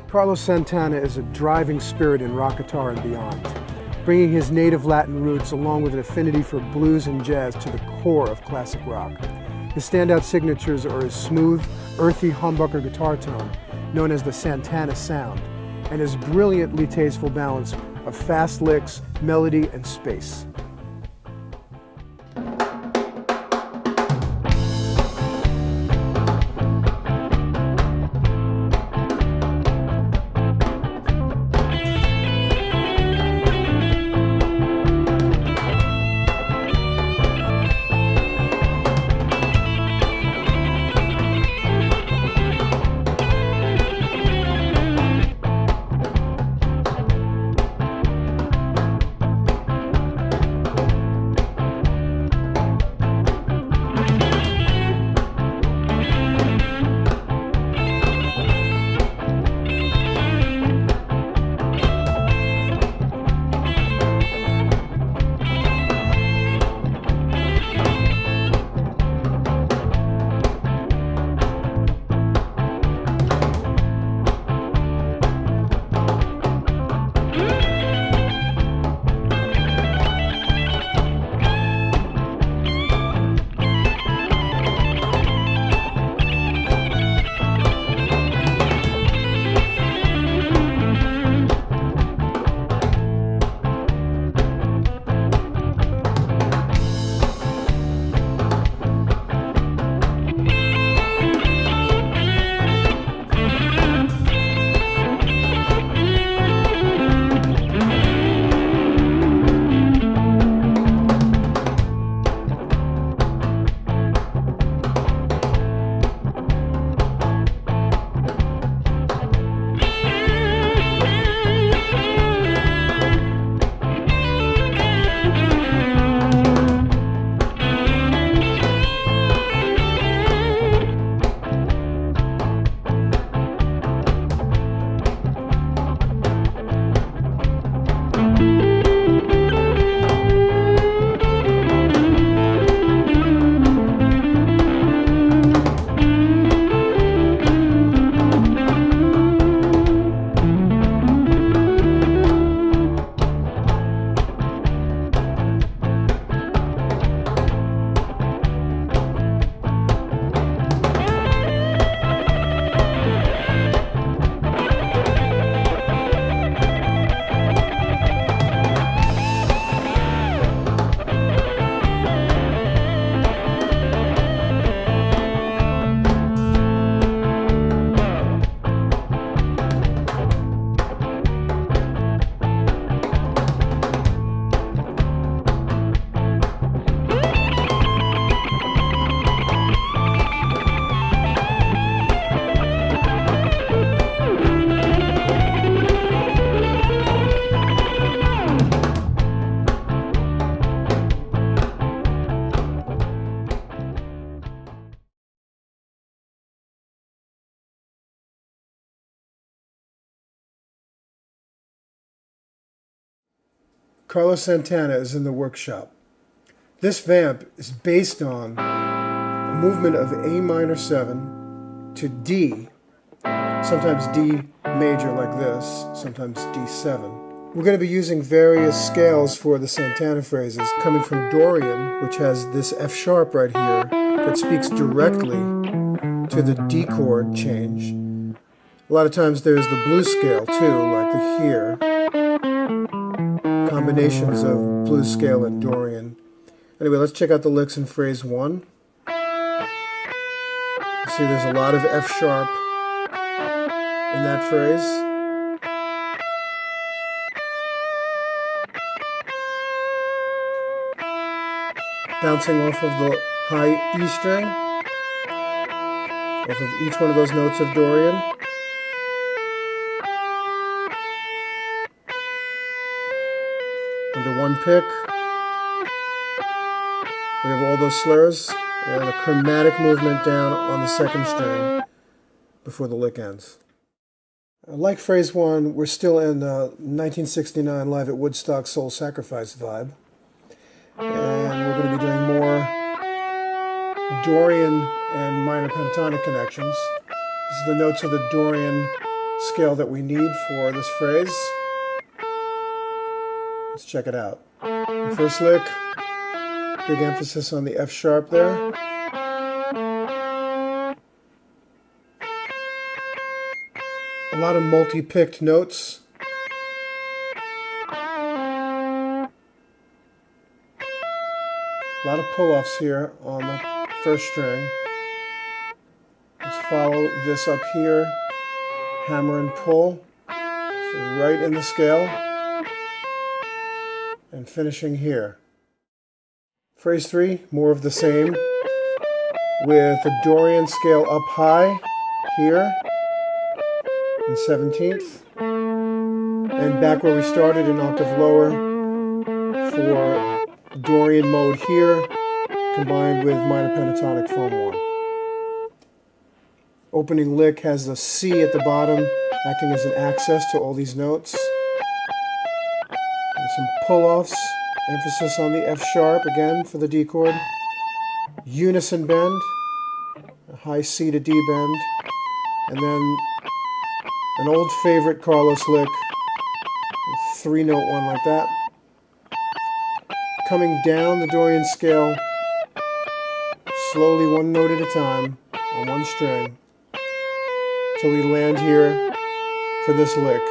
Carlos Santana is a driving spirit in rock guitar and beyond, bringing his native Latin roots along with an affinity for blues and jazz to the core of classic rock. His standout signatures are his smooth, earthy humbucker guitar tone, known as the Santana sound, and his brilliantly tasteful balance of fast licks, melody, and space. Carlos Santana is in the workshop. This vamp is based on a movement of A minor 7 to D, sometimes D major like this, sometimes D7. We're going to be using various scales for the Santana phrases, coming from Dorian, which has this F sharp right here that speaks directly to the D chord change. A lot of times there's the blues scale too, like the here. Combinations of blues scale and Dorian. Anyway, let's check out the licks in phrase 1. You see there's a lot of F sharp in that phrase. Bouncing off of the high E string, off of each one of those notes of Dorian. Under one pick, we have all those slurs and a chromatic movement down on the second string before the lick ends. Like phrase 1, we're still in 1969 Live at Woodstock Soul Sacrifice vibe. And we're going to be doing more Dorian and minor pentatonic connections. This is the notes of the Dorian scale that we need for this phrase. Let's check it out. The first lick, big emphasis on the F sharp there. A lot of multi-picked notes. A lot of pull-offs here on the first string. Let's follow this up here. Hammer and pull. So right in the scale. And finishing here. Phrase 3, more of the same. With the Dorian scale up high here. In 17th, and back where we started, an octave lower for Dorian mode here, combined with minor pentatonic form 1. Opening lick has the C at the bottom, acting as an access to all these notes. And some pull-offs, emphasis on the F sharp again for the D chord. Unison bend, a high C to D bend, and then an old favorite Carlos lick, a 3-note one like that. Coming down the Dorian scale, slowly 1 note at a time, on 1 string, till we land here for this lick.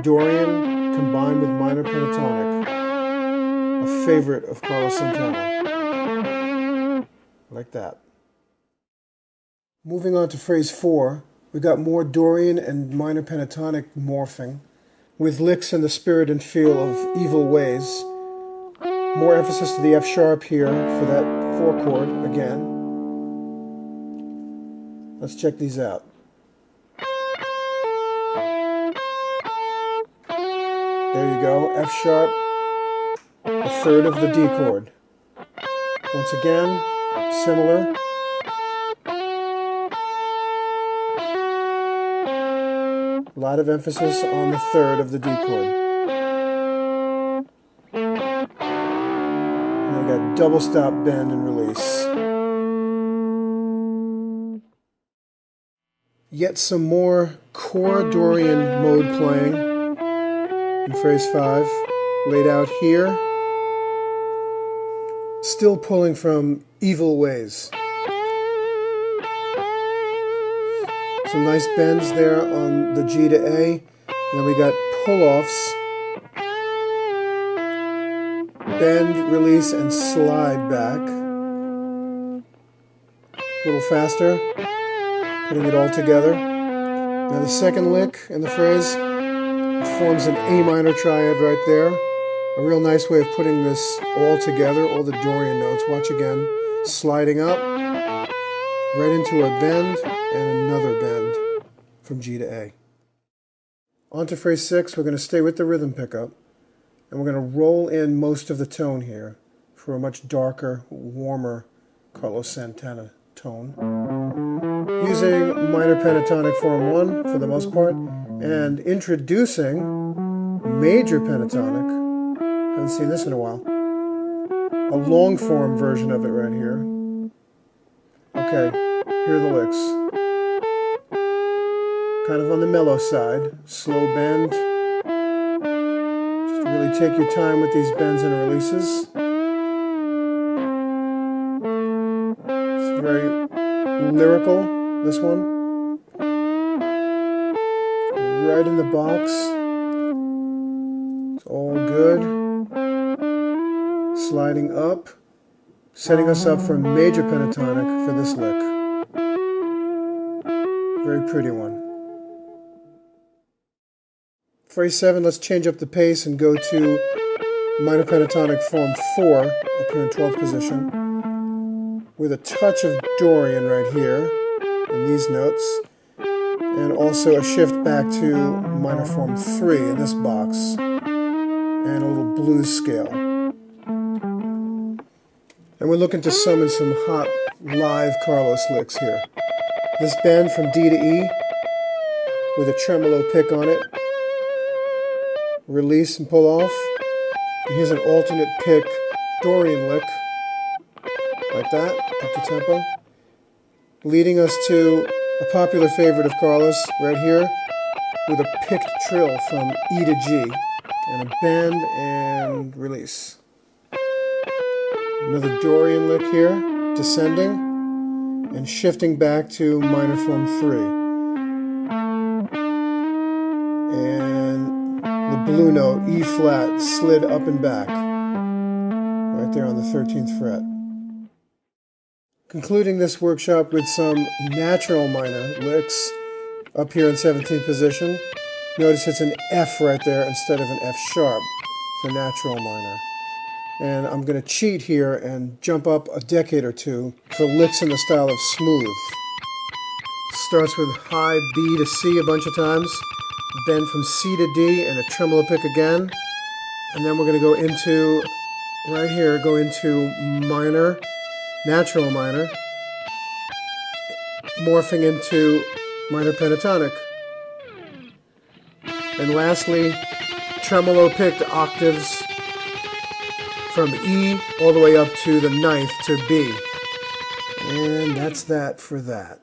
Dorian combined with minor pentatonic, a favorite of Carlos Santana. Like that. Moving on to phrase 4, we got more Dorian and minor pentatonic morphing, with licks in the spirit and feel of Evil Ways. More emphasis to the F sharp here for that 4 chord again. Let's check these out. There you go, F sharp, a third of the D chord. Once again, similar. A lot of emphasis on the third of the D chord. And we got double stop, bend, and release. Yet some more core Dorian mode playing in phrase 5, laid out here. Still pulling from Evil Ways. Some nice bends there on the G to A. And then we got pull-offs. Bend, release, and slide back. A little faster. Putting it all together. Now the second lick in the phrase forms an A minor triad right there. A real nice way of putting this all together, all the Dorian notes. Watch again. Sliding up. Right into a bend and another bend from G to A. On to phrase 6, we're going to stay with the rhythm pickup, and we're going to roll in most of the tone here for a much darker, warmer Carlos Santana tone. Using minor pentatonic form 1 for the most part, and introducing major pentatonic. Haven't seen this in a while. A long form version of it right here. Okay, here are the licks. Kind of on the mellow side. Slow bend. Just really take your time with these bends and releases. It's very lyrical, this one. Right in the box. It's all good. Sliding up. Setting us up for major pentatonic for this lick. Very pretty one. Phrase 7, let's change up the pace and go to minor pentatonic form 4, up here in 12th position, with a touch of Dorian right here, in these notes, and also a shift back to minor form 3 in this box, and a little blues scale. And we're looking to summon some hot, live Carlos licks here. This bend from D to E, with a tremolo pick on it. Release and pull off. And here's an alternate pick Dorian lick, like that, up the tempo. Leading us to a popular favorite of Carlos right here with a picked trill from E to G, and a bend and release. Another Dorian lick here, descending and shifting back to minor form 3. And the blue note, E flat, slid up and back, right there on the 13th fret. Concluding this workshop with some natural minor licks up here in 17th position. Notice it's an F right there instead of an F sharp for natural minor. And I'm going to cheat here and jump up a decade or two for licks in the style of smooth. Starts with high B to C a bunch of times, bend from C to D and a tremolo pick again. And then we're going to go into, right here, go into minor, natural minor, morphing into minor pentatonic. And lastly, tremolo picked octaves from E all the way up to the 9th to B. And that's that for that.